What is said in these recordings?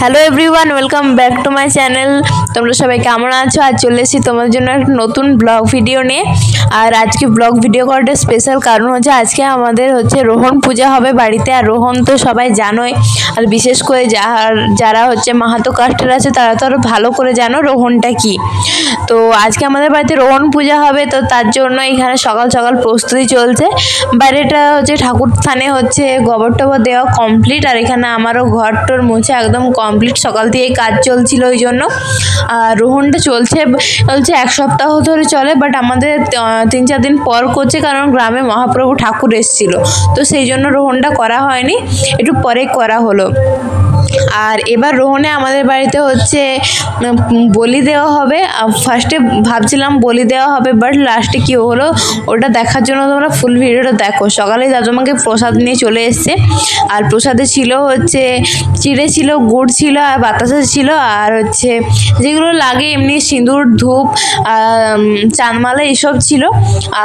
Hello everyone, welcome back to my channel. তোমরা সবাই কেমন আছো? আজ চলে এসেছি তোমাদের জন্য একটা নতুন ব্লগ ভিডিও নিয়ে। আর আজকে ব্লগ ভিডিও করাটা স্পেশাল কারণ হচ্ছে আজকে আমাদের রোহন পূজা হবে বাড়িতে। আর রোহন তো সবাই জানোই, আর বিশেষ করে যারা মাহাতো কাস্টের আছে তারা তো আরও ভালো করে জানো রোহনটা কি। তো আজকে আমাদের বাড়িতে রোহন পূজা হবে, তো তার জন্য এখানে সকাল সকাল প্রস্তুতি চলছে। বাইরেটা ঠাকুর স্থানে গোবর টোবর দেওয়া কমপ্লিট, আর এখানে আমারও ঘর টর মুছে একদম কমপ্লিট। সকাল থেকে কাজ চলছিল ওই জন্য। আর রোহনটা চলছে এক সপ্তাহ ধরে চলে, বাট আমাদের 3-4 দিন পর করছে, কারণ গ্রামে মহাপ্রভু ঠাকুর এসেছিলো, তো সেই জন্য রোহনটা করা হয়নি, একটু পরে করা হলো। আর এবার রোহনে আমাদের বাড়িতে বলি দেওয়া হবে। ফার্স্টে ভাবছিলাম বলি দেওয়া হবে, বাট লাস্টে কী হলো ওটা দেখার জন্য তোমরা ফুল ভিডিওটা দেখো। সকালে দাদুমাকে প্রসাদ নিয়ে চলে এসছে, আর প্রসাদে ছিল চিড়ে ছিল, গুড় ছিল, আর বাতাসা ছিল, আর যেগুলো লাগে এমনি সিঁদুর, ধূপ, চাঁদমালা এসব ছিল।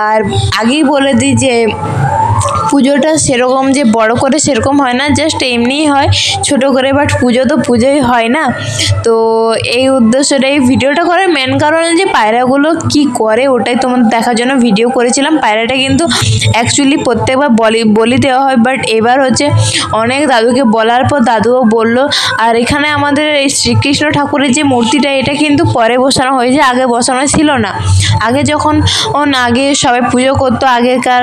আর আগেই বলে দিই যে পুজোটা সেরকম যে বড় করে সেরকম হয় না, জাস্ট এমনিই হয় ছোট করে, বাট পুজো তো পুজোই হয় না। তো এই উদ্দেশ্যটা এই ভিডিওটা করার মেন কারণ যে পায়রাগুলো কি করে ওটাই তোমাদের দেখার জন্য ভিডিও করেছিলাম। পায়রাটা কিন্তু অ্যাকচুয়ালি প্রত্যেকবার বলি দেওয়া হয়, বাট এবার অনেক দাদুকে বলার পর দাদুও বলল। আর এখানে আমাদের এই শ্রীকৃষ্ণ ঠাকুরের যে মূর্তিটা, এটা কিন্তু পরে বসানো হয়েছে, আগে বসানো ছিল না। আগে যখন সবাই পুজো করতো, আগেকার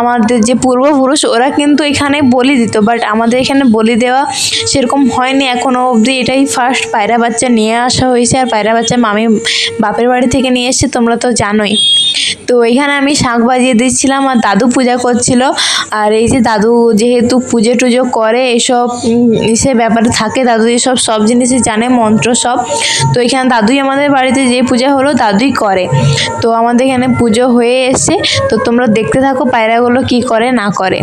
আমাদের যে পূর্বপুরুষ ওরা কিন্তু এখানে বলি দিত, বাট আমাদের এখানে বলি দেওয়া সেরকম হয়নি এখনও অবধি। এটাই ফার্স্ট পায়রা বাচ্চা নিয়ে আসা হয়েছে, আর পায়রা বাচ্চা মামি বাপের বাড়ি থেকে নিয়ে এসছে, তোমরা তো জানোই। তো এখানে আমি শাঁখ বাজিয়ে দিচ্ছিলাম, আর দাদু পূজা করছিল। আর এই যে দাদু যেহেতু পুজো টুজো করে, এসব ব্যাপারে থাকে, দাদু এসব সব জিনিসই জানে, মন্ত্র সব। তো এখানে দাদুই আমাদের বাড়িতে যে পূজা হলো দাদুই করে। তো আমাদের এখানে পুজো হয়ে এসছে, তো তোমরা দেখতে থাকো পায়রাগুলো কি করে না করে।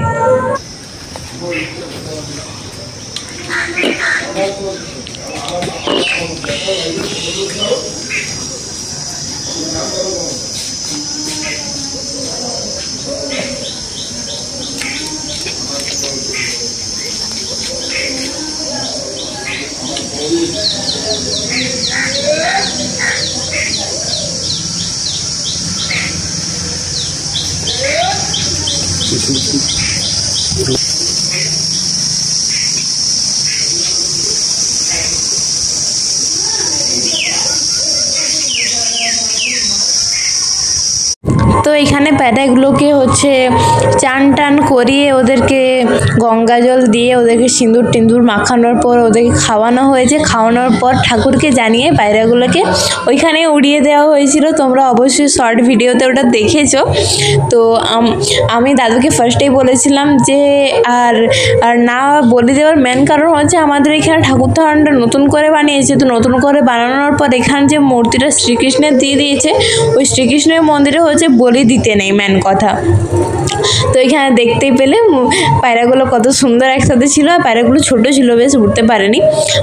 তো এখানে পায়রাগুলোকে চান টান করিয়ে ওদেরকে গঙ্গা জল দিয়ে ওদেরকে সিঁদুর টিঁদুর মাখানোর পর ওদেরকে খাওয়ানো হয়েছে। খাওয়ানোর পর ঠাকুরকে জানিয়ে পায়রাগুলোকে ওইখানে উড়িয়ে দেওয়া হয়েছিল। তোমরা অবশ্যই শর্ট ভিডিওতে ওটা দেখেছো। তো আমি দাদুকে ফার্স্টেই বলেছিলাম যে আর না বলে দেওয়ার মেন কারণ আমাদের এখানে ঠাকুর থানটা নতুন করে বানিয়েছে। তো নতুন করে বানানোর পর এখানে যে মূর্তিটা শ্রীকৃষ্ণের দিয়ে দিয়েছে, ওই শ্রীকৃষ্ণের মন্দিরে বলি দিতে নেই মেন কথা। তো এখানে দেখতেই পেলে পায়রাগুলো কত সুন্দর একসাথে ছিল, আর পায়রাগুলো ছোট ছিল, বেশ উঠতে পারেনি।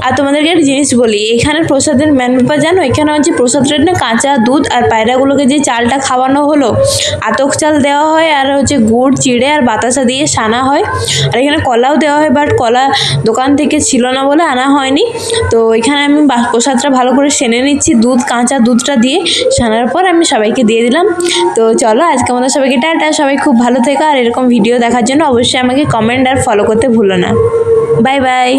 আর তোমাদেরকে একটা জিনিস বলি, এখানে প্রসাদের মেন ব্যাপার জানো, এখানে প্রসাদটা না কাঁচা দুধ, আর পায়রাগুলোকে যে চালটা খাওয়ানো হলো আতক চাল দেওয়া হয়, আর গুড়, চিড়ে আর বাতাসা দিয়ে সানা হয়। আর এখানে কলাও দেওয়া হয়, বাট কলা দোকান থেকে ছিল না বলে আনা হয়নি। তো এখানে আমি প্রসাদটা ভালো করে সেনে নিচ্ছি, কাঁচা দুধটা দিয়ে সানার পর আমি সবাইকে দিয়ে দিলাম। তো চলো আজকে আমাদের সবাইকে টাটা, সবাই খুব ভালো থেকো। আর এরকম ভিডিও দেখার জন্য অবশ্যই আমাকে কমেন্ট আর ফলো করতে ভুলো না। Bye bye.